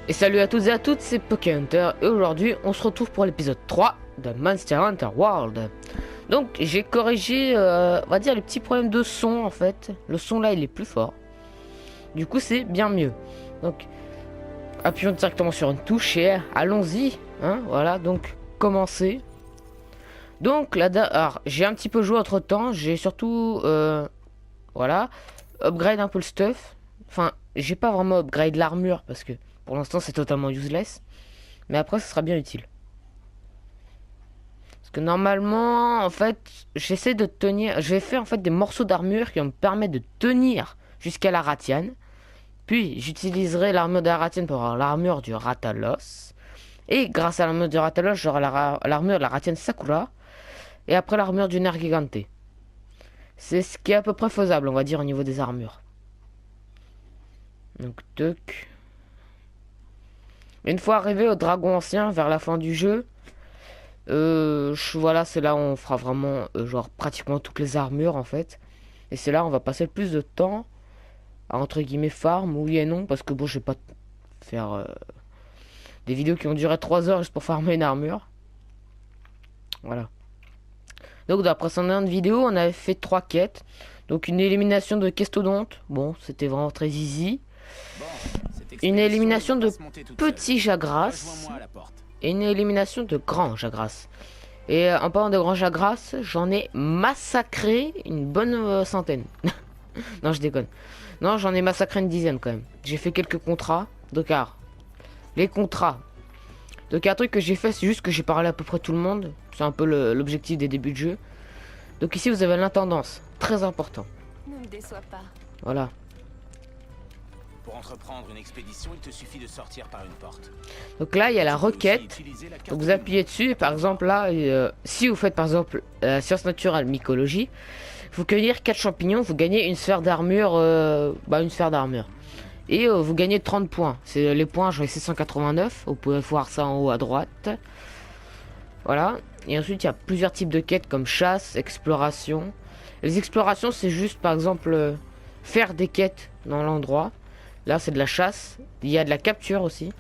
Et salut à tous et à toutes, c'est PokéHunter et aujourd'hui on se retrouve pour l'épisode 3 de Monster Hunter World. Donc j'ai corrigé, on va dire, les petits problèmes de son en fait. Le son là il est plus fort. Du coup c'est bien mieux. Donc appuyons directement sur une touche et allons-y. Hein, voilà, donc commencer. Donc là, alors j'ai un petit peu joué entre temps, j'ai surtout, voilà, upgrade un peu le stuff. Enfin, j'ai pas vraiment upgrade l'armure parce que pour l'instant c'est totalement useless. Mais après ce sera bien utile. Parce que normalement, en fait, j'essaie de tenir. Je vais faire en fait des morceaux d'armure qui vont me permettre de tenir jusqu'à la Ratiane. Puis j'utiliserai l'armure de la Ratiane pour avoir l'armure du Ratalos. Et grâce à l'armure du Ratalos, j'aurai l'armure de la Ratiane Sakura. Et après l'armure du Nergigante. C'est ce qui est à peu près faisable, on va dire, au niveau des armures. Donc, toc. Une fois arrivé au dragon ancien, vers la fin du jeu, voilà, c'est là où on fera vraiment, genre, pratiquement toutes les armures, en fait. Et c'est là où on va passer le plus de temps à, entre guillemets, farm, oui et non, parce que bon, je vais pas faire des vidéos qui vont durer 3 heures juste pour farmer une armure. Voilà. Donc, dans la précédente vidéo, on avait fait 3 quêtes. Donc, une élimination de Kestodonte. Bon, c'était vraiment très easy. Une élimination de Petit Jagras. Et une élimination de Grand Jagras. Et en parlant de Grand Jagras, j'en ai massacré une bonne centaine. Non, je déconne. Non, j'en ai massacré une dizaine quand même. J'ai fait quelques contrats. Donc, les contrats. Donc, un truc que j'ai fait, c'est juste que j'ai parlé à peu près tout le monde. C'est un peu l'objectif des débuts de jeu. Donc, ici, vous avez l'intendance. Très important. Ne me déçois pas. Voilà. Pour entreprendre une expédition, il te suffit de sortir par une porte. Donc là, il y a la requête. Donc vous appuyez dessus. Et par exemple, là, si vous faites par exemple sciences naturelles, mycologie, vous cueillir 4 champignons, vous gagnez une sphère d'armure. Une sphère d'armure. Et vous gagnez 30 points. C'est les points, j'en ai 689. Vous pouvez voir ça en haut à droite. Voilà. Et ensuite, il y a plusieurs types de quêtes comme chasse, exploration. Les explorations, c'est juste par exemple faire des quêtes dans l'endroit. Là, c'est de la chasse. Il y a de la capture aussi.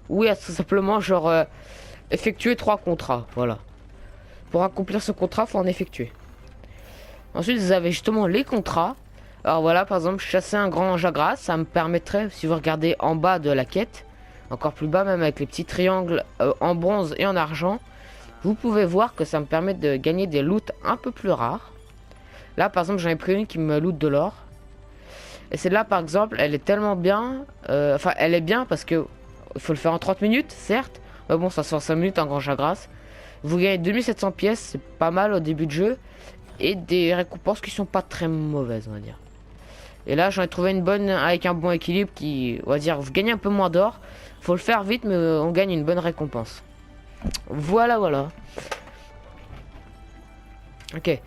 Ou il y a tout simplement, genre, effectuer 3 contrats. Voilà. Pour accomplir ce contrat, il faut en effectuer. Ensuite, vous avez justement les contrats. Alors voilà, par exemple, chasser un grand Jagras. Ça me permettrait, si vous regardez en bas de la quête, encore plus bas, même avec les petits triangles en bronze et en argent, vous pouvez voir que ça me permet de gagner des loots un peu plus rares. Là, par exemple, j'en ai pris une qui me loot de l'or. Et celle-là, par exemple, elle est tellement bien. Enfin, elle est bien parce que il faut le faire en 30 minutes, certes. Mais bon, ça se fait en 5 minutes, un grand Jagras. Vous gagnez 2700 pièces, c'est pas mal au début de jeu. Et des récompenses qui sont pas très mauvaises, on va dire. Et là, j'en ai trouvé une bonne avec un bon équilibre qui, on va dire, vous gagnez un peu moins d'or. Faut le faire vite, mais on gagne une bonne récompense. Voilà, voilà. Ok.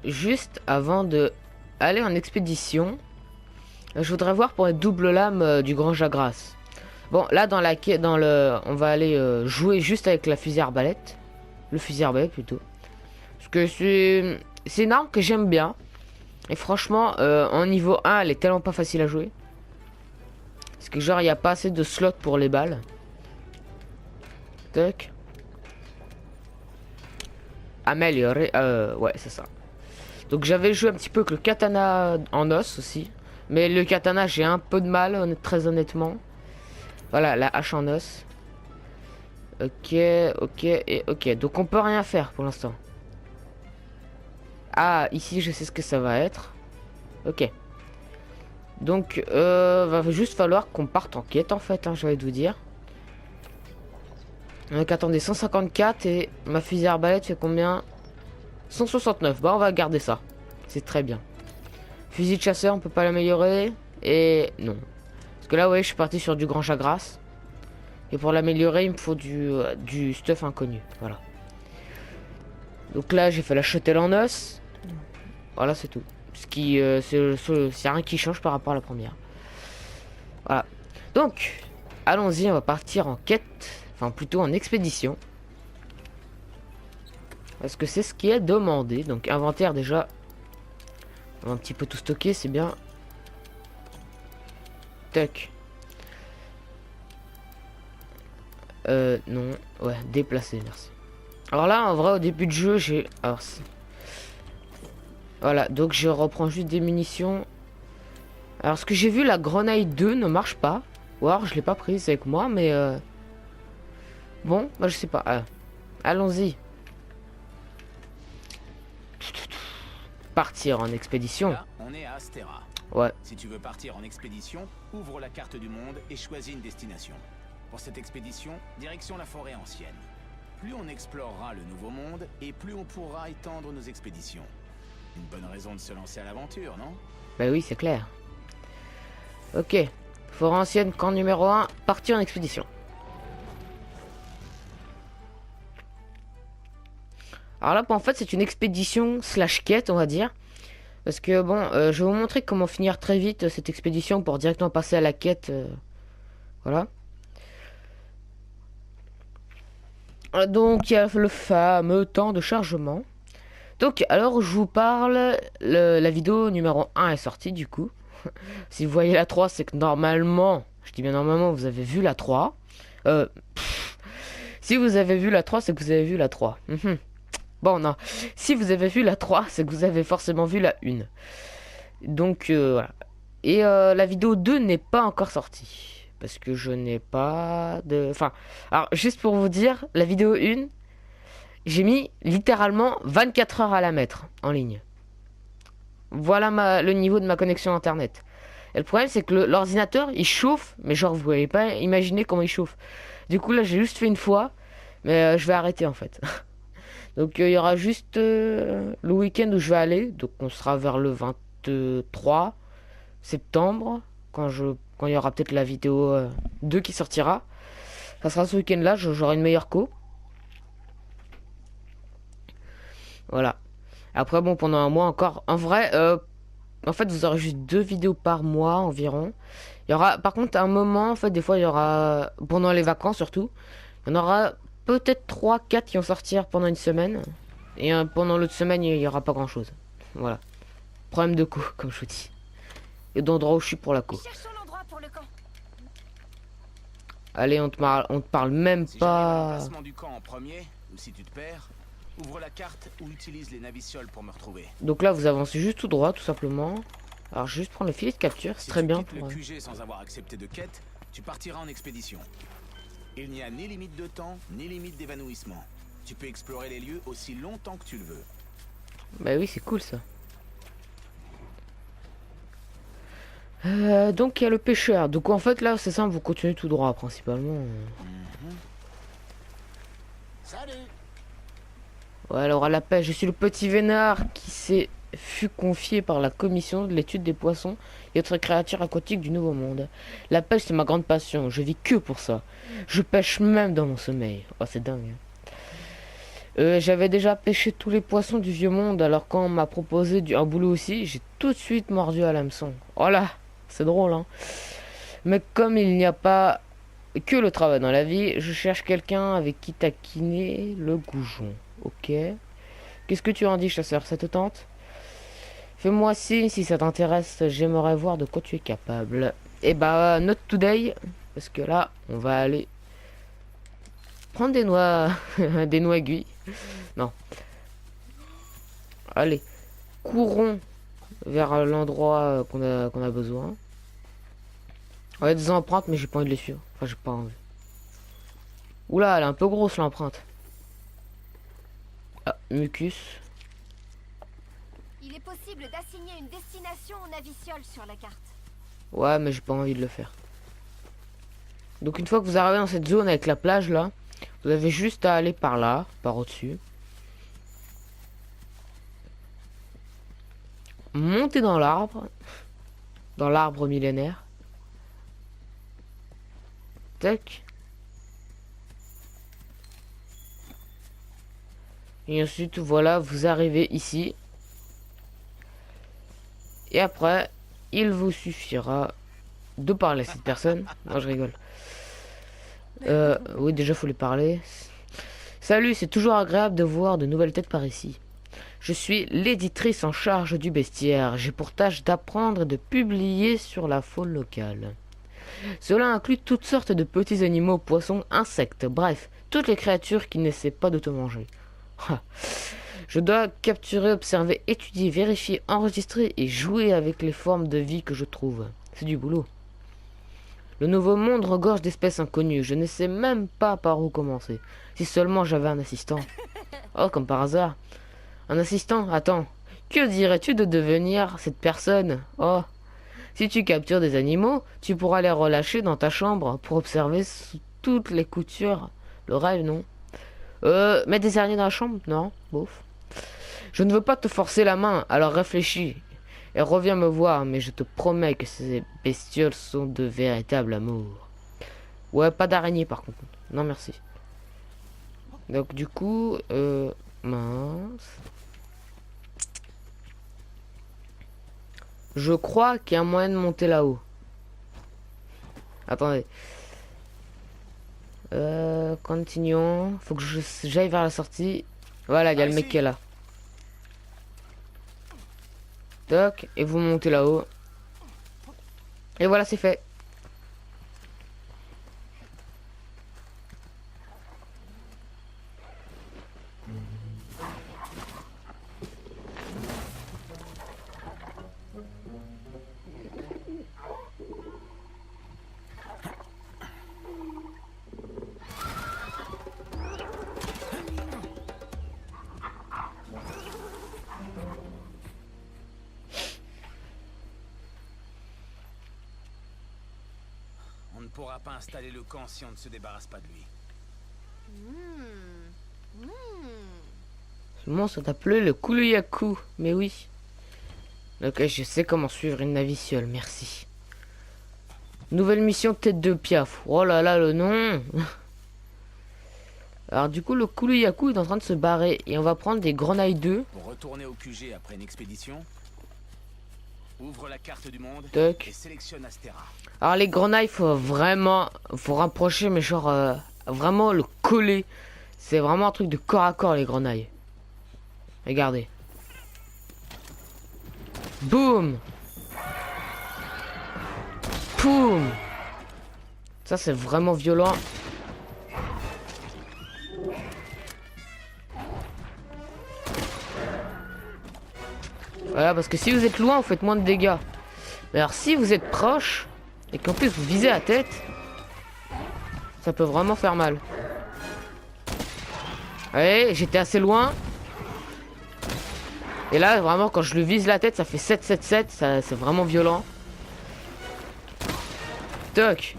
Juste avant de aller en expédition, je voudrais voir pour les doubles lames du grand Jagras. Bon, là on va aller jouer juste avec la fusil arbalète, le fusil arbalète plutôt, parce que c'est une arme que j'aime bien. Et franchement, en niveau 1, elle est tellement pas facile à jouer, parce que genre il n'y a pas assez de slots pour les balles. Tac. Améliorer, ouais, c'est ça. Donc j'avais joué un petit peu avec le katana en os aussi. Mais le katana, j'ai un peu de mal, très honnêtement. Voilà, la hache en os. Ok, ok, et ok. Donc on peut rien faire pour l'instant. Ah, ici, je sais ce que ça va être. Ok. Donc, va juste falloir qu'on parte en quête, en fait, hein, je vais vous dire. Donc attendez, 154 et ma fusée arbalète fait combien? 169, bah on va garder ça. C'est très bien. Fusil de chasseur, on peut pas l'améliorer. Et non. Parce que là, ouais, je suis parti sur du grand Jagras. Et pour l'améliorer, il me faut du stuff inconnu. Voilà. Donc là, j'ai fait la chetelle en os. Voilà, c'est tout. Ce qui, c'est rien qui change par rapport à la première. Voilà. Donc, allons-y, on va partir en quête. Enfin, plutôt en expédition. Parce que c'est ce qui est demandé. Donc inventaire déjà. On va un petit peu tout stocker, c'est bien. Tac. Non. Ouais, déplacer, merci. Alors là, en vrai, au début de jeu, j'ai... Alors, voilà, donc je reprends juste des munitions. Alors, ce que j'ai vu, la grenade 2 ne marche pas. Ou alors, je l'ai pas prise avec moi, mais... Bon, bah, je sais pas. Allons-y. Partir en expédition. Là, on est à Astera. Ouais. Si tu veux partir en expédition, ouvre la carte du monde et choisis une destination. Pour cette expédition, direction la forêt ancienne. Plus on explorera le nouveau monde, et plus on pourra étendre nos expéditions. Une bonne raison de se lancer à l'aventure, non? Bah oui, c'est clair. Ok. Forêt ancienne, camp numéro 1, partir en expédition. Alors là, en fait, c'est une expédition slash quête, on va dire. Parce que bon, je vais vous montrer comment finir très vite cette expédition pour directement passer à la quête. Voilà. Donc, il y a le fameux temps de chargement. Donc, alors, je vous parle. La vidéo numéro 1 est sortie, du coup. Si vous voyez la 3, c'est que normalement, je dis bien normalement, vous avez vu la 3. Si vous avez vu la 3, c'est que vous avez vu la 3. Bon, non. Si vous avez vu la 3, c'est que vous avez forcément vu la 1. Donc, voilà. Et la vidéo 2 n'est pas encore sortie. Parce que je n'ai pas de... Enfin, alors, juste pour vous dire, la vidéo 1, j'ai mis littéralement 24 heures à la mettre en ligne. Voilà le niveau de ma connexion internet. Et le problème, c'est que l'ordinateur, il chauffe. Mais genre, vous pouvez pas imaginer comment il chauffe. Du coup, là, j'ai juste fait une fois. Mais je vais arrêter, en fait. Donc il y aura juste le week-end où je vais aller. Donc on sera vers le 23 septembre. Quand il y aura peut-être la vidéo 2 qui sortira. Ça sera ce week-end-là, j'aurai une meilleure co. Voilà. Après bon, pendant un mois encore. En vrai, en fait vous aurez juste 2 vidéos par mois environ. Il y aura par contre un moment, en fait des fois il y aura, pendant les vacances surtout, il y en aura peut-être 3-4 qui vont sortir pendant une semaine. Et pendant l'autre semaine, il n'y aura pas grand-chose. Voilà. Problème de co, comme je vous dis. Et d'endroit où je suis pour la co. Allez, on te parle même Si pas... l'emplacement du camp en premier, ou si tu te perds, ouvre la carte ou utilise les navicioles pour me retrouver. Donc là, vous avancez juste tout droit, tout simplement. Alors, je vais juste prendre le filet de capture, c'est très bien. Si tu quittes le QG sans avoir accepté de quête, tu partiras en expédition. Il n'y a ni limite de temps, ni limite d'évanouissement. Tu peux explorer les lieux aussi longtemps que tu le veux. Bah oui, c'est cool ça. Donc il y a le pêcheur. Donc en fait là, c'est simple, vous continuez tout droit principalement. Salut. Ouais, alors à la pêche, je suis le petit vénard fut confié par la commission de l'étude des poissons et autres créatures aquatiques du Nouveau Monde. La pêche, c'est ma grande passion. Je vis que pour ça. Je pêche même dans mon sommeil. Oh, c'est dingue. J'avais déjà pêché tous les poissons du Vieux Monde, alors quand on m'a proposé un boulot aussi, j'ai tout de suite mordu à l'hameçon. Oh là, c'est drôle, hein. Mais comme il n'y a pas que le travail dans la vie, je cherche quelqu'un avec qui taquiner le goujon. Ok. Qu'est-ce que tu en dis, chasseur? Ça te tente? Fais-moi signe si ça t'intéresse, j'aimerais voir de quoi tu es capable. Et bah, not today, parce que là, on va aller prendre des noix, des noix aiguilles. Non. Allez, courons vers l'endroit qu'on a besoin. Il y a des empreintes, mais j'ai pas envie de les suivre. Enfin, j'ai pas envie. Oula, elle est un peu grosse l'empreinte. Ah, mucus. Il est possible d'assigner une destination aux navicioles sur la carte. Ouais, mais j'ai pas envie de le faire. Donc une fois que vous arrivez dans cette zone avec la plage là, vous avez juste à aller par là, par au-dessus. Montez dans l'arbre millénaire. Tac. Et ensuite, voilà, vous arrivez ici. Et après, il vous suffira de parler à cette personne. Non, je rigole. Oui, déjà, faut lui parler. Salut, c'est toujours agréable de voir de nouvelles têtes par ici. Je suis l'éditrice en charge du bestiaire. J'ai pour tâche d'apprendre et de publier sur la faune locale. Cela inclut toutes sortes de petits animaux, poissons, insectes, bref, toutes les créatures qui n'essaient pas de te manger. Je dois capturer, observer, étudier, vérifier, enregistrer et jouer avec les formes de vie que je trouve. C'est du boulot. Le nouveau monde regorge d'espèces inconnues. Je ne sais même pas par où commencer. Si seulement j'avais un assistant. Oh, comme par hasard. Un assistant? Attends. Que dirais-tu de devenir cette personne? Oh. Si tu captures des animaux, tu pourras les relâcher dans ta chambre pour observer sous toutes les coutures. Le rêve, non? Mettre des araignées dans la chambre? Non, bof. Je ne veux pas te forcer la main, alors réfléchis. Et reviens me voir, mais je te promets que ces bestioles sont de véritables amours. Ouais, pas d'araignée par contre. Non, merci. Donc du coup, mince. Je crois qu'il y a un moyen de monter là-haut. Attendez. Continuons. Faut que j'aille vers la sortie. Voilà, il y a le mec qui est là. Toc, et vous montez là-haut. Et voilà, c'est fait. On ne pourra pas installer le camp si on ne se débarrasse pas de lui. Ce monstre s'appelait le Kuluyaku. Mais oui. Ok, je sais comment suivre une naviciole, merci. Nouvelle mission tête de piaf. Oh là là, le nom. Alors du coup, le Kuluyaku est en train de se barrer. Et on va prendre des grenailles 2. Pour retourner au QG après une expédition, ouvre la carte du monde Toc. et sélectionne Astera. Alors les grenailles, faut rapprocher, mais genre vraiment le coller. C'est vraiment un truc de corps à corps les grenailles. Regardez. Boum. Poum. Ça c'est vraiment violent. Voilà, parce que si vous êtes loin, vous faites moins de dégâts. Mais alors si vous êtes proche et qu'en plus vous visez la tête, ça peut vraiment faire mal. Allez, j'étais assez loin. Et là, vraiment, quand je le vise la tête, ça fait 7-7-7. C'est vraiment violent. Toc.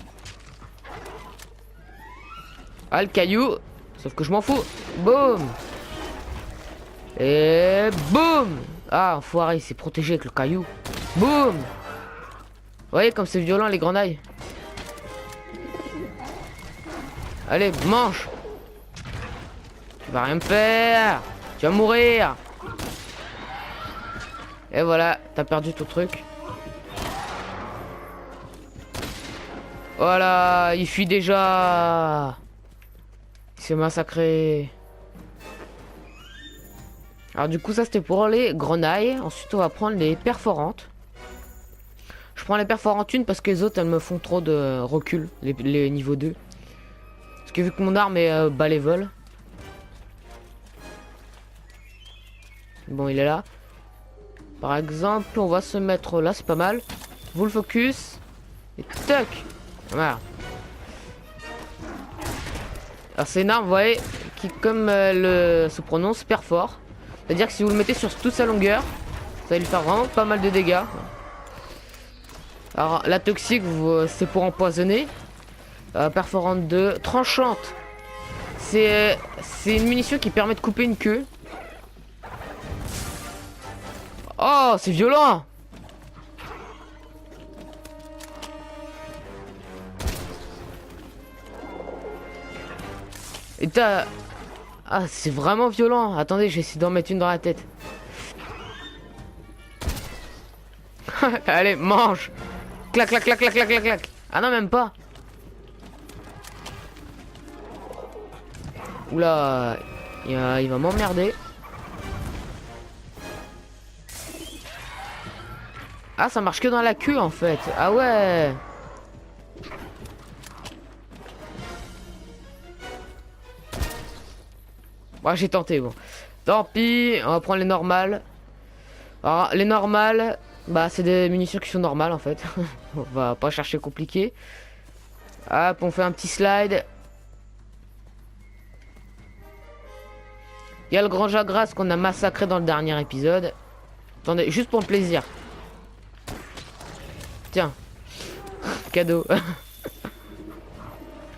Ah, le caillou. Sauf que je m'en fous. Boum. Et boum. Ah, enfoiré, il s'est protégé avec le caillou. Boum. Vous voyez comme c'est violent les grenailles. Allez, mange. Tu vas rien me faire. Tu vas mourir. Et voilà, t'as perdu ton truc. Voilà, il fuit déjà. Il s'est massacré. Alors du coup ça c'était pour les grenailles. Ensuite on va prendre les perforantes. Je prends les perforantes une parce que les autres elles me font trop de recul. Les niveaux 2. Parce que vu que mon arme est bas level. Bon il est là. Par exemple on va se mettre là, c'est pas mal. Vous le focus. Et toc. Voilà. Alors c'est une arme vous voyez qui comme elle se prononce perfort. C'est-à-dire que si vous le mettez sur toute sa longueur, ça va lui faire vraiment pas mal de dégâts. Alors la toxique c'est pour empoisonner. Perforante 2. Tranchante. C'est une munition qui permet de couper une queue. Oh c'est violent. Et t'as... Ah, c'est vraiment violent. Attendez, je vais essayer d'en mettre une dans la tête. Allez, mange. Clac, clac, clac, clac, clac, clac, clac. Ah non, même pas. Oula, il va m'emmerder. Ah, ça marche que dans la queue, en fait. Ah ouais. Moi j'ai tenté, bon. Tant pis, on va prendre les normales. Alors les normales, bah c'est des munitions qui sont normales en fait. On va pas chercher compliqué. Hop, on fait un petit slide. Il y a le grand Jagras qu'on a massacré dans le dernier épisode. Attendez, juste pour le plaisir. Tiens. Cadeau.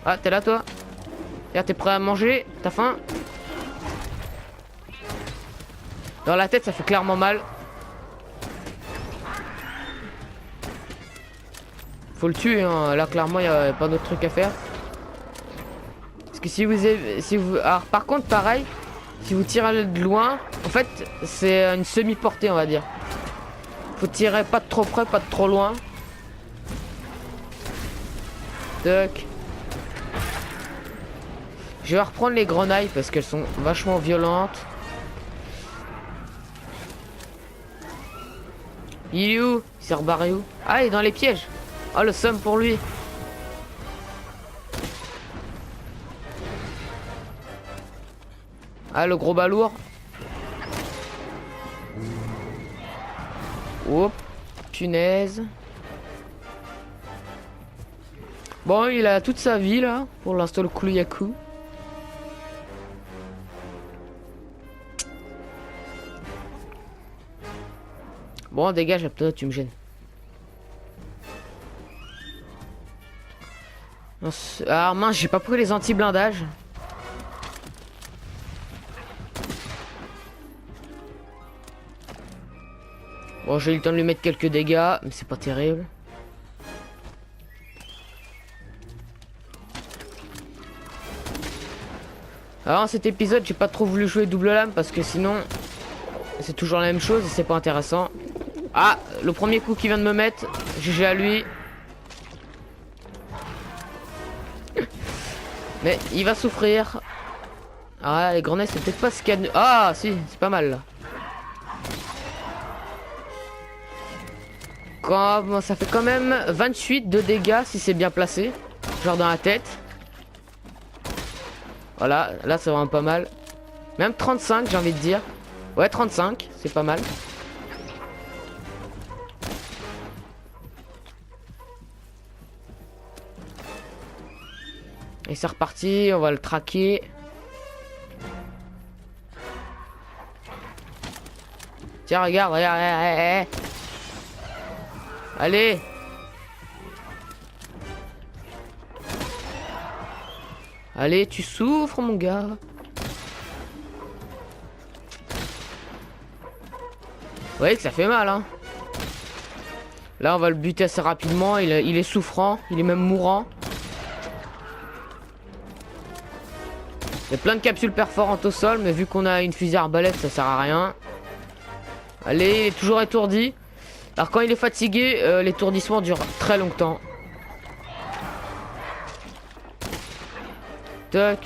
Ah, t'es là toi? T'es prêt à manger? T'as faim? Dans la tête, ça fait clairement mal. Faut le tuer, hein. Là, clairement, il n'y a pas d'autre truc à faire. Parce que si vous avez... Alors, par contre, pareil, si vous tirez de loin, en fait, c'est une semi-portée, on va dire. Faut tirer pas de trop près, pas de trop loin. Tac. Je vais reprendre les grenailles parce qu'elles sont vachement violentes. Il est où? Il s'est rebarré où? Ah, il est dans les pièges. Oh, le seum pour lui. Ah, le gros balourd. Hop, punaise. Bon, il a toute sa vie là. Pour l'instant, le Kouliakou. Bon, dégage, toi, tu me gênes. Alors mince, j'ai pas pris les anti-blindages. Bon, j'ai eu le temps de lui mettre quelques dégâts, mais c'est pas terrible. Alors dans cet épisode, j'ai pas trop voulu jouer double lame parce que sinon c'est toujours la même chose et c'est pas intéressant. Ah, le premier coup qu'il vient de me mettre, GG à lui. Mais il va souffrir. Ah, les grenades, c'est peut-être pas ce qu'il y a de... Ah, si, c'est pas mal là. Bon, ça fait quand même 28 de dégâts si c'est bien placé. Genre dans la tête. Voilà, là c'est vraiment pas mal. Même 35, j'ai envie de dire. Ouais, 35, c'est pas mal. Et c'est reparti, on va le traquer. Tiens, regarde, regarde. Allez. Allez, tu souffres, mon gars. Vous voyez que ça fait mal, hein. Là, on va le buter assez rapidement. Il est souffrant, il est même mourant. Il y a plein de capsules perforantes au sol, mais vu qu'on a une fusée arbalète, ça sert à rien. Allez, il est toujours étourdi. Alors quand il est fatigué, l'étourdissement dure très longtemps. Toc.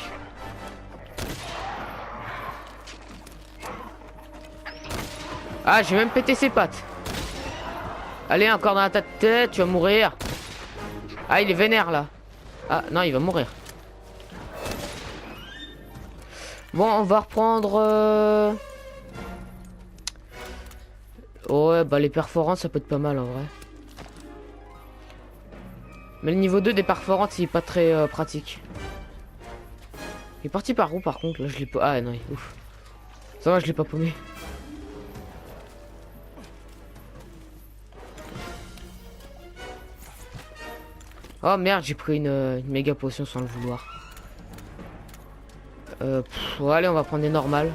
Ah, j'ai même pété ses pattes. Allez, encore dans la tête, tu vas mourir. Ah, il est vénère là. Ah, non, il va mourir. Bon, on va reprendre... Ouais, bah les perforants, ça peut être pas mal en vrai. Mais le niveau 2 des perforantes, il est pas très pratique. Il est parti par où par contre? Là, je l'ai pas... Ah non, ouf. Ça va, je l'ai pas paumé. Oh merde, j'ai pris une méga potion sans le vouloir. Ouais, allez, on va prendre des normales.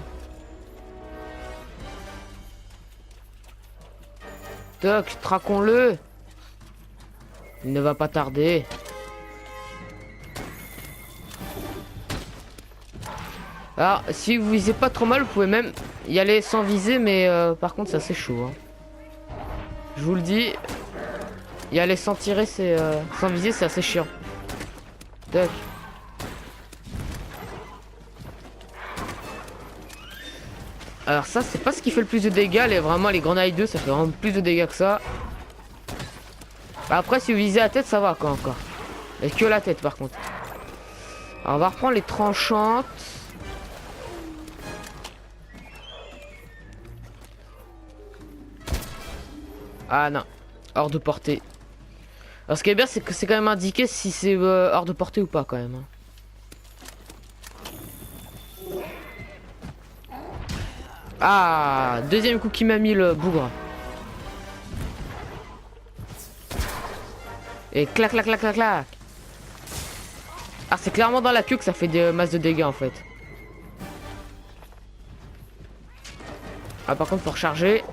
Toc, traquons-le. Il ne va pas tarder. Alors, si vous visez pas trop mal, vous pouvez même y aller sans viser, mais par contre, ça c'est chaud. Hein. Je vous le dis, y aller sans tirer, c'est sans viser, c'est assez chiant. Toc. Alors ça, c'est pas ce qui fait le plus de dégâts. Vraiment, les grenailles 2, ça fait vraiment plus de dégâts que ça. Après, si vous visez la tête, ça va quoi encore. Et que la tête, par contre. Alors, on va reprendre les tranchantes. Ah non, hors de portée. Alors ce qui est bien, c'est que c'est quand même indiqué si c'est hors de portée ou pas quand même. Hein. Ah, deuxième coup qui m'a mis le bougre. Et clac clac clac clac clac. Ah, c'est clairement dans la queue que ça fait des masses de dégâts en fait. Ah, par contre, faut recharger.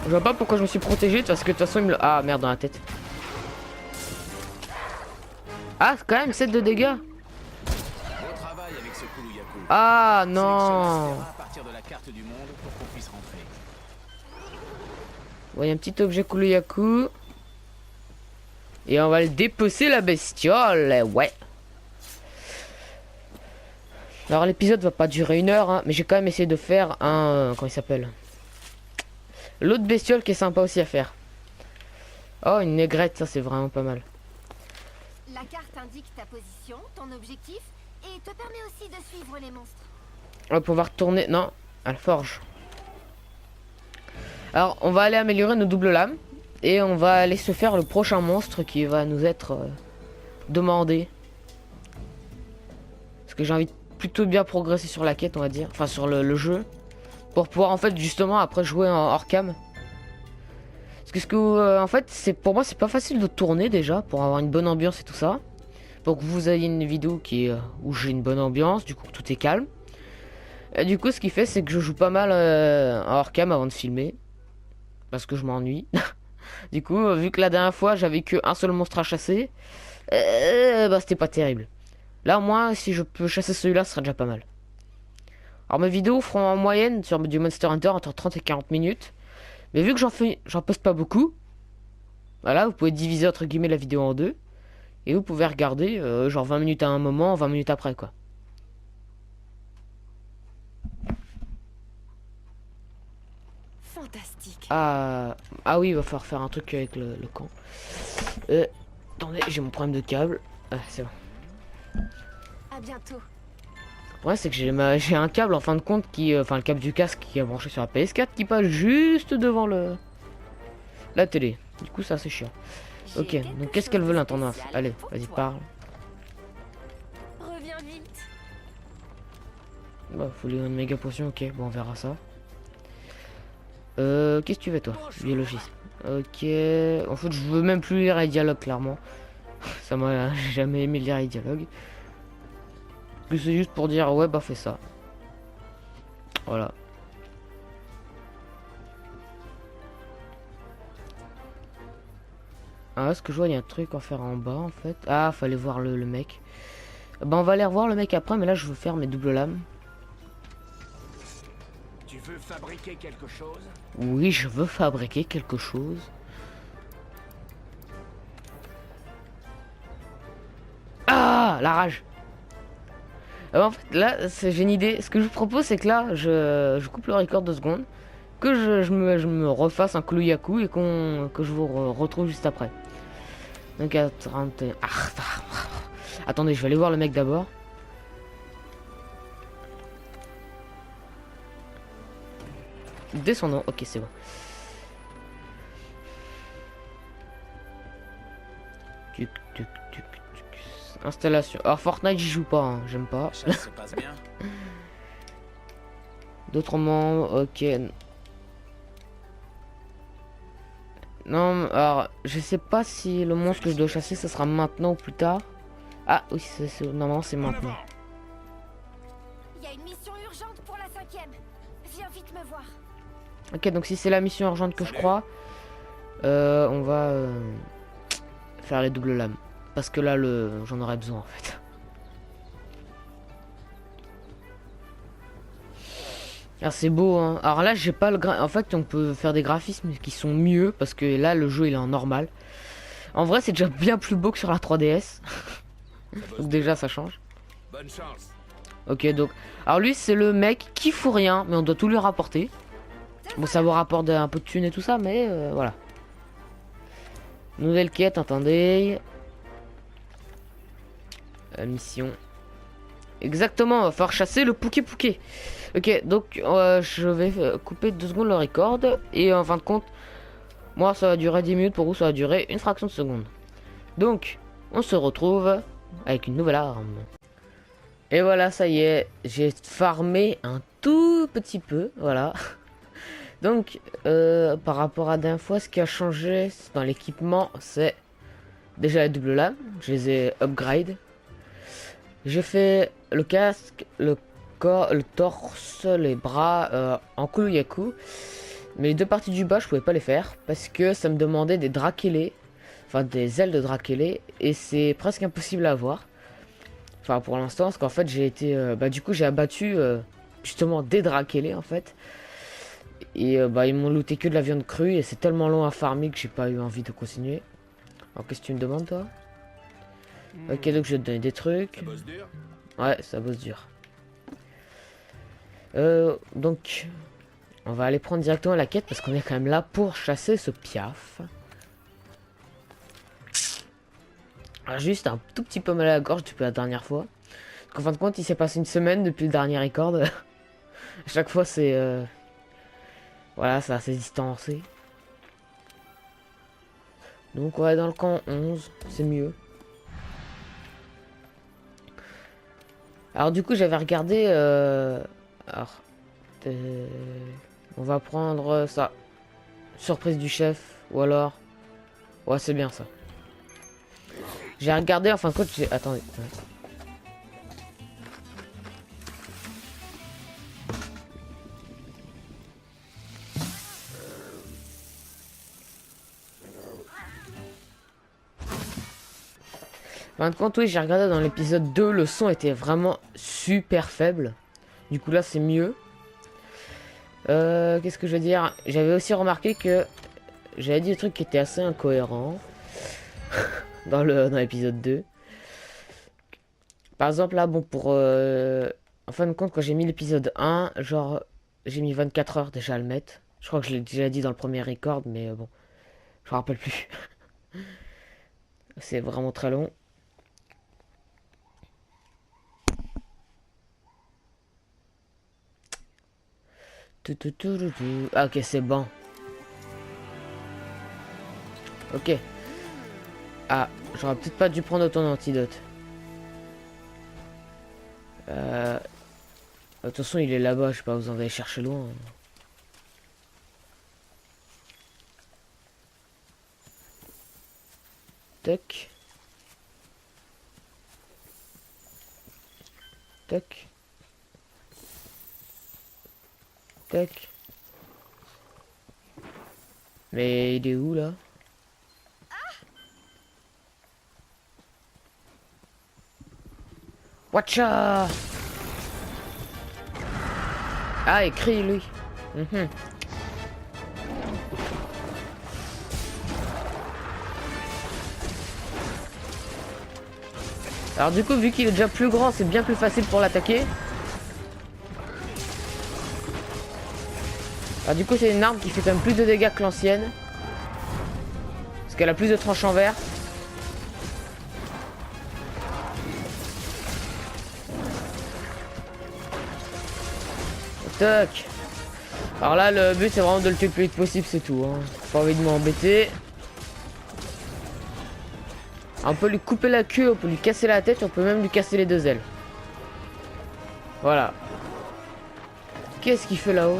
Je vois pas pourquoi je me suis protégé parce que de toute façon il me le... Ah merde, dans la tête. Ah, quand même 7 de dégâts. Bon travail avec ce Kulu-Yaku. Ah Sélectionne non. Astera à partir de la carte du monde pour qu'on puisse rentrer. Bon, y a un petit objet Kulu-Yaku. Et on va le dépecer la bestiole. Ouais. Alors l'épisode va pas durer 1 heure, hein, mais j'ai quand même essayé de faire un... comment il s'appelle? L'autre bestiole qui est sympa aussi à faire. Oh, une négrette, ça c'est vraiment pas mal. La carte indique ta position, ton objectif, et te permet aussi de suivre les monstres. On va pouvoir tourner... Non, à la forge. Alors, on va aller améliorer nos doubles lames. Et on va aller se faire le prochain monstre qui va nous être demandé. Parce que j'ai envie de plutôt bien progresser sur la quête, on va dire. Enfin, sur le jeu. Pour pouvoir, en fait, justement, après jouer en hors cam. Parce que, en fait, pour moi, c'est pas facile de tourner, déjà. Pour avoir une bonne ambiance et tout ça. Pour que vous ayez une vidéo qui est, où j'ai une bonne ambiance. Du coup, tout est calme. Et du coup, ce qui fait, c'est que je joue pas mal en hors cam avant de filmer. Parce que je m'ennuie. Du coup, vu que la dernière fois, j'avais qu'un seul monstre à chasser. Bah, c'était pas terrible. Là, moi, si je peux chasser celui-là, ce serait déjà pas mal. Alors mes vidéos feront en moyenne sur du Monster Hunter entre 30 et 40 minutes. Mais vu que j'en poste pas beaucoup, voilà, vous pouvez diviser entre guillemets la vidéo en deux. Et vous pouvez regarder genre 20 minutes à un moment, 20 minutes après quoi. Fantastique. Ah oui, il va falloir faire un truc avec le camp. Attendez, j'ai mon problème de câble. Ah, c'est bon. À bientôt. Ouais, c'est que j'ai un câble en fin de compte qui... Enfin, le câble du casque qui est branché sur la PS4 qui passe juste devant la télé. Du coup, ça c'est chiant. Ok, donc qu'est-ce qu'elle veut l'intendance? Allez, vas-y, parle. Reviens vite. Bah, faut lui donner une méga potion, ok, bon, on verra ça. Qu'est-ce que tu veux, toi? Biologiste. Ok, en fait, je veux même plus lire les dialogues, clairement. Ça m'a jamais aimé lire les dialogues. C'est juste pour dire ouais bah fais ça. Voilà. Ah, ce que je vois, il y a un truc à faire en bas en fait. Ah, fallait voir le mec. Bah on va aller revoir le mec après, mais là je veux faire mes doubles lames. Tu veux fabriquer quelque chose? Oui, je veux fabriquer quelque chose. Ah, la rage. En fait, là, j'ai une idée. Ce que je vous propose, c'est que là, je coupe le record 2 secondes, que je me refasse un Kulu-Yaku et que je vous retrouve juste après. Donc à 31... Attendez, je vais aller voir le mec d'abord. Descendons, ok, c'est bon. Tuc, tuc, tuc, tuc. Installation. Alors Fortnite, j'y joue pas, hein. J'aime pas. Ça se passe bien. D'autres membres, ok. Non, alors je sais pas si le monstre que je dois chasser, ça sera maintenant ou plus tard. Ah oui, normalement c'est maintenant. Il y a une mission urgente pour la 5e. Viens vite me voir. Ok, donc si c'est la mission urgente que je crois, on va faire les doubles lames. Parce que là, j'en aurais besoin en fait. Alors c'est beau, hein. Alors là, j'ai pas le en fait, on peut faire des graphismes qui sont mieux parce que là, le jeu il est en normal. En vrai, c'est déjà bien plus beau que sur la 3DS. Donc déjà, ça change. Bonne chance. Ok, donc, alors lui, c'est le mec qui fout rien, mais on doit tout lui rapporter. Bon, ça vous rapporte un peu de thunes et tout ça, mais voilà. Nouvelle quête, attendez. Mission. Exactement, va falloir chasser le Pouké Pouké. Ok, donc je vais couper 2 secondes le record. Et en fin de compte, moi ça va durer 10 minutes, pour vous ça va durer une fraction de seconde. Donc, on se retrouve avec une nouvelle arme. Et voilà, ça y est, j'ai farmé un tout petit peu, voilà. Donc, par rapport à la dernière fois, ce qui a changé dans l'équipement, c'est déjà les doubles lames. Je les ai upgrade. J'ai fait le casque, le corps, le torse, les bras en Kuluyaku. Mais les deux parties du bas, je pouvais pas les faire parce que ça me demandait des Drakele, enfin des ailes de Drakele, et c'est presque impossible à avoir. Enfin pour l'instant, parce qu'en fait j'ai été, du coup j'ai abattu justement des Drakele en fait. Et ils m'ont looté que de la viande crue et c'est tellement long à farmer que j'ai pas eu envie de continuer. Alors qu'est-ce que tu me demandes toi? Ok, donc je vais te donner des trucs. Ça bosse dur. Ouais, ça bosse dur. Donc, on va aller prendre directement la quête parce qu'on est quand même là pour chasser ce piaf. Alors, juste un tout petit peu mal à la gorge depuis la dernière fois. Parce qu'en fin de compte, il s'est passé une semaine depuis le dernier record. À chaque fois, c'est... Voilà, ça s'est distancé. Donc, ouais, dans le camp 11, c'est mieux. Alors du coup j'avais regardé on va prendre ça, surprise du chef, ou alors ouais c'est bien ça. J'ai regardé en fin de compte, attendez. En fin de compte, oui, j'ai regardé dans l'épisode 2, le son était vraiment super faible. Du coup, là, c'est mieux. Qu'est-ce que je veux dire? J'avais aussi remarqué que j'avais dit des trucs qui étaient assez incohérents dans l'épisode 2. Par exemple, là, bon, en fin de compte, quand j'ai mis l'épisode 1, genre, j'ai mis 24 heures déjà à le mettre. Je crois que je l'ai déjà dit dans le premier record, mais bon, je me rappelle plus. C'est vraiment très long. Ah ok c'est bon. Ok. Ah, j'aurais peut-être pas dû prendre ton antidote. De toute façon il est là-bas, je sais pas, vous en allez chercher loin. Tac. Tac. Tac. Mais il est où là? Watcha! Ah, écrit lui. Alors du coup, vu qu'il est déjà plus grand, c'est bien plus facile pour l'attaquer. Alors du coup, c'est une arme qui fait quand même plus de dégâts que l'ancienne. Parce qu'elle a plus de tranchants verts. Toc. Alors là, le but c'est vraiment de le tuer le plus vite possible, c'est tout. Hein. Pas envie de m'embêter. On peut lui couper la queue, on peut lui casser la tête, on peut même lui casser les deux ailes. Voilà. Qu'est-ce qu'il fait là-haut?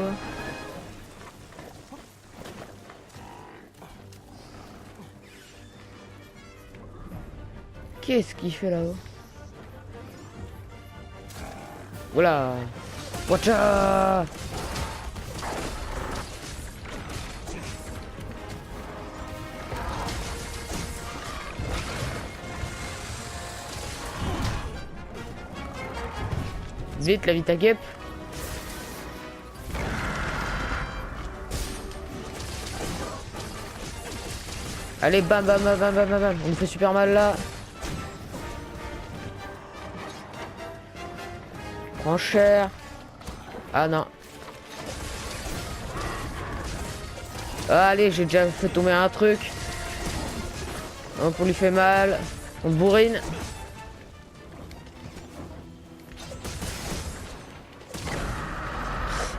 Qu'est-ce qu'il fait là-haut? Voilà. Watcha! Vite la vita guêpe. Allez bam bam bam bam bam bam. On me fait super mal là. Prends cher. Ah non. Allez, j'ai déjà fait tomber un truc. On lui fait mal. On bourrine.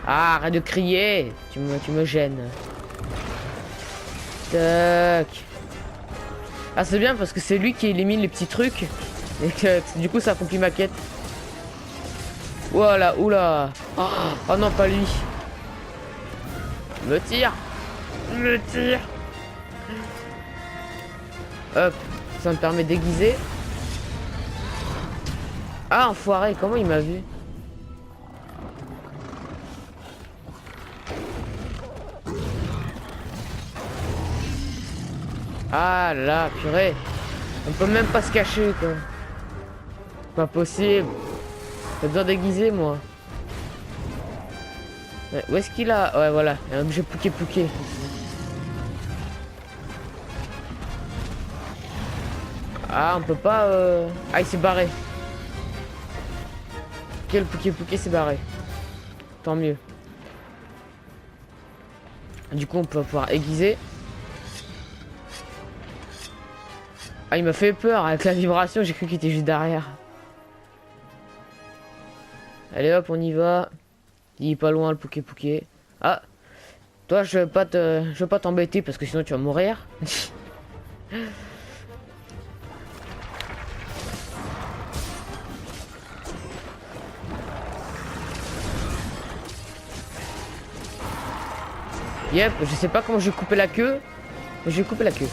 Ah, arrête de crier. Tu me gênes. Tac. Ah, c'est bien parce que c'est lui qui élimine les petits trucs. Et que du coup, ça accomplit ma quête. Voilà, oula. Oh non, pas lui. Me tire. Me tire. Hop, ça me permet d'aiguiser. Ah, enfoiré, comment il m'a vu? Ah là, purée. On peut même pas se cacher, quoi. Pas possible. J'ai besoin d'aiguiser, moi. Ouais, où est-ce qu'il a? Ouais, voilà, un objet pouquet. Ah, on peut pas... Ah, il s'est barré. Quel pouquet s'est barré. Tant mieux. Du coup, on peut pouvoir aiguiser. Ah, il m'a fait peur avec la vibration, j'ai cru qu'il était juste derrière. Allez hop, on y va. Il est pas loin le pouquet. Ah, toi je veux pas t'embêter parce que sinon tu vas mourir. Yep, je sais pas comment je vais couper la queue, mais je vais couper la queue.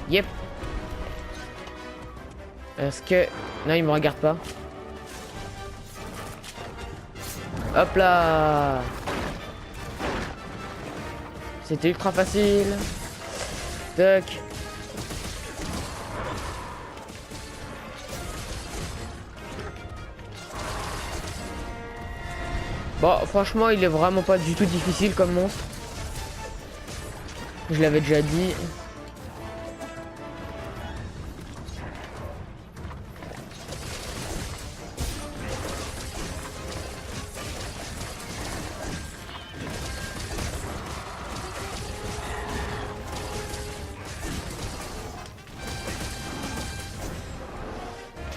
Yep. Est-ce que... Non, il me regarde pas. Hop là. C'était ultra facile. Tac. Bon, franchement, il est vraiment pas du tout difficile comme monstre. Je l'avais déjà dit.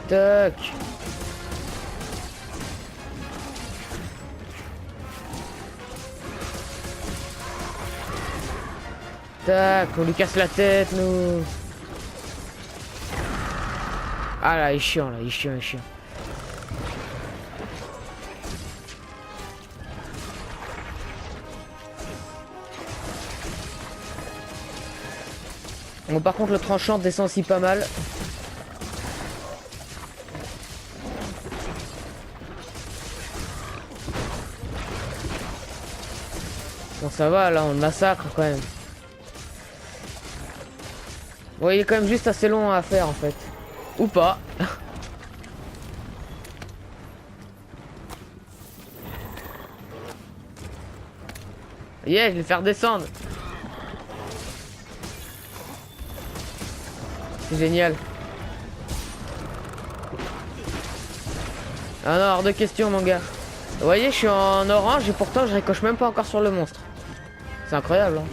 Tac. Tac, on lui casse la tête, nous. Ah là, il est chiant, là, il est chiant. Bon, par contre, le tranchant descend aussi pas mal. Bon, ça va, là, on le massacre quand même. Bon, il est quand même juste assez long à faire, en fait. Ou pas. Yeah, je vais le faire descendre. C'est génial. Ah non, hors de question, mon gars. Vous voyez, je suis en orange et pourtant je ricoche même pas encore sur le monstre. C'est incroyable, hein.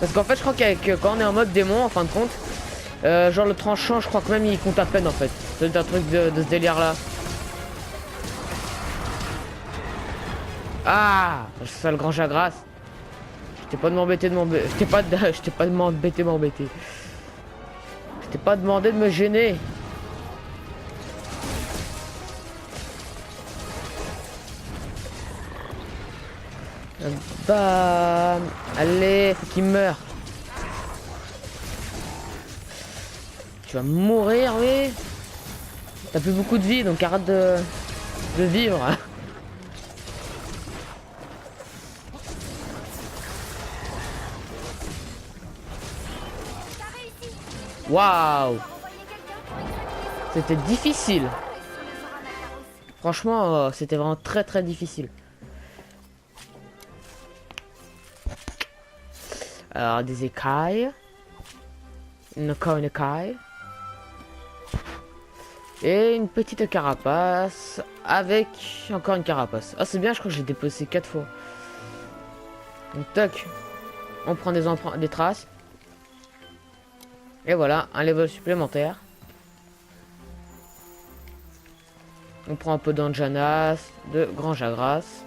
Parce qu'en fait, je crois qu'avec quand on est en mode démon, en fin de compte, genre le tranchant, je crois que même il compte à peine en fait. C'est un truc de ce délire là. Ah, ça le grand grasse. Je t'ai pas demandé de m'embêter. Je t'ai pas demandé de m'embêter. Je t'ai pas demandé de me gêner. Bam. Allez, faut qu'il meure. Tu vas mourir, oui. T'as plus beaucoup de vie, donc arrête de vivre. Waouh. C'était difficile. Franchement, c'était vraiment très difficile. Alors, des écailles. Encore une écaille. Et une petite carapace. Avec encore une carapace. Ah, c'est bien, je crois que j'ai déposé 4 fois. Donc, tac. On prend des traces. Et voilà, un level supplémentaire. On prend un peu d'Anjanas, de Grand Jagras.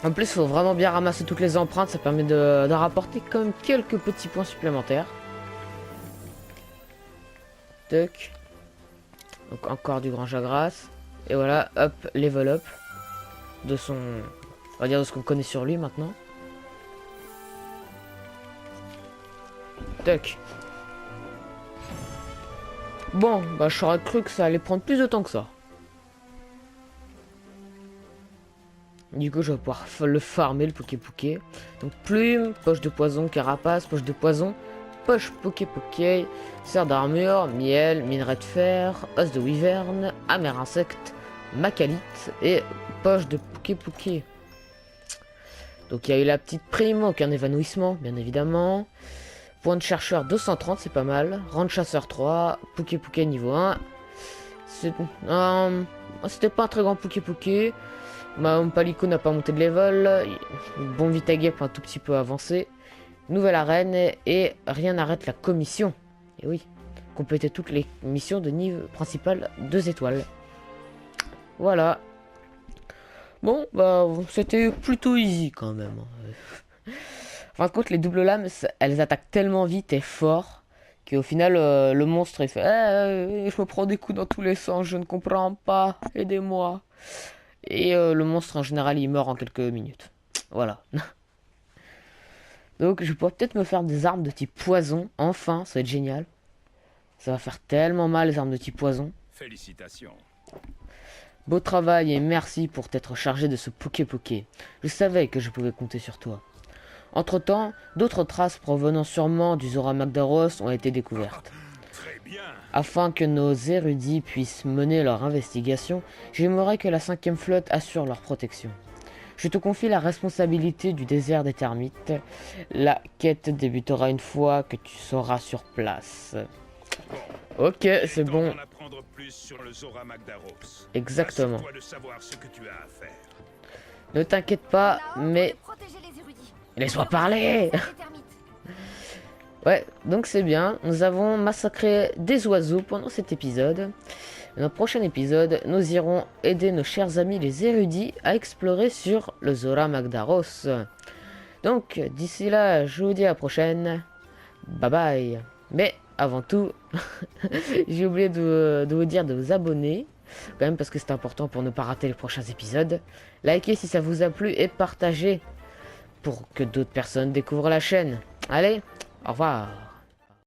En plus, il faut vraiment bien ramasser toutes les empreintes, ça permet de rapporter quand même quelques petits points supplémentaires. Tuck. Donc encore du Grand Jagras. Et voilà, hop, level up. De son... On va dire de ce qu'on connaît sur lui maintenant. Tuck. Bon, bah j'aurais cru que ça allait prendre plus de temps que ça. Du coup, je vais pouvoir le farmer, le Poké-Poké. Donc, plume, poche de poison, carapace, poche de poison, poche Poké-Poké, serre d'armure, miel, minerai de fer, os de wyvern, amer insecte, macalite et poche de Poké-Poké. Donc, il y a eu la petite prime, aucun évanouissement, bien évidemment. Point de chercheur 230, c'est pas mal. Rang de chasseur 3, Poké-Poké niveau 1. C'était pas un très grand Poké-Poké. Mon Palico n'a pas monté de level. Bon Vitagep un tout petit peu avancé. Nouvelle arène et rien n'arrête la commission. Et oui, compléter toutes les missions de niveau principal 2 étoiles. Voilà. Bon, bah c'était plutôt easy quand même. En fin de compte, les doubles lames, elles attaquent tellement vite et fort qu'au final, le monstre il fait je me prends des coups dans tous les sens, je ne comprends pas, aidez-moi. Et le monstre en général il meurt en quelques minutes. Voilà. Donc je pourrais peut-être me faire des armes de type poison. Enfin, ça va être génial. Ça va faire tellement mal les armes de type poison. Félicitations. Beau travail et merci pour t'être chargé de ce Poké-Poké. Je savais que je pouvais compter sur toi. Entre-temps, d'autres traces provenant sûrement du Zora Magdaros ont été découvertes. Très bien. Afin que nos érudits puissent mener leur investigation, j'aimerais que la 5e flotte assure leur protection. Je te confie la responsabilité du désert des termites. La quête débutera une fois que tu seras sur place. Ok, c'est bon. D'en apprendre plus sur le Zora Magdaros. Exactement. Assure-toi de savoir ce que tu as à faire. Ne t'inquiète pas, Là-haut, mais... pour protéger les érudits. Laisse-moi parler. Les termites. Ouais, donc c'est bien. Nous avons massacré des oiseaux pendant cet épisode. Dans le prochain épisode, nous irons aider nos chers amis les érudits à explorer sur le Zora Magdaros. Donc, d'ici là, je vous dis à la prochaine. Bye bye. Mais avant tout, j'ai oublié de vous dire de vous abonner. Quand même parce que c'est important pour ne pas rater les prochains épisodes. Likez si ça vous a plu et partagez pour que d'autres personnes découvrent la chaîne. Allez, au revoir.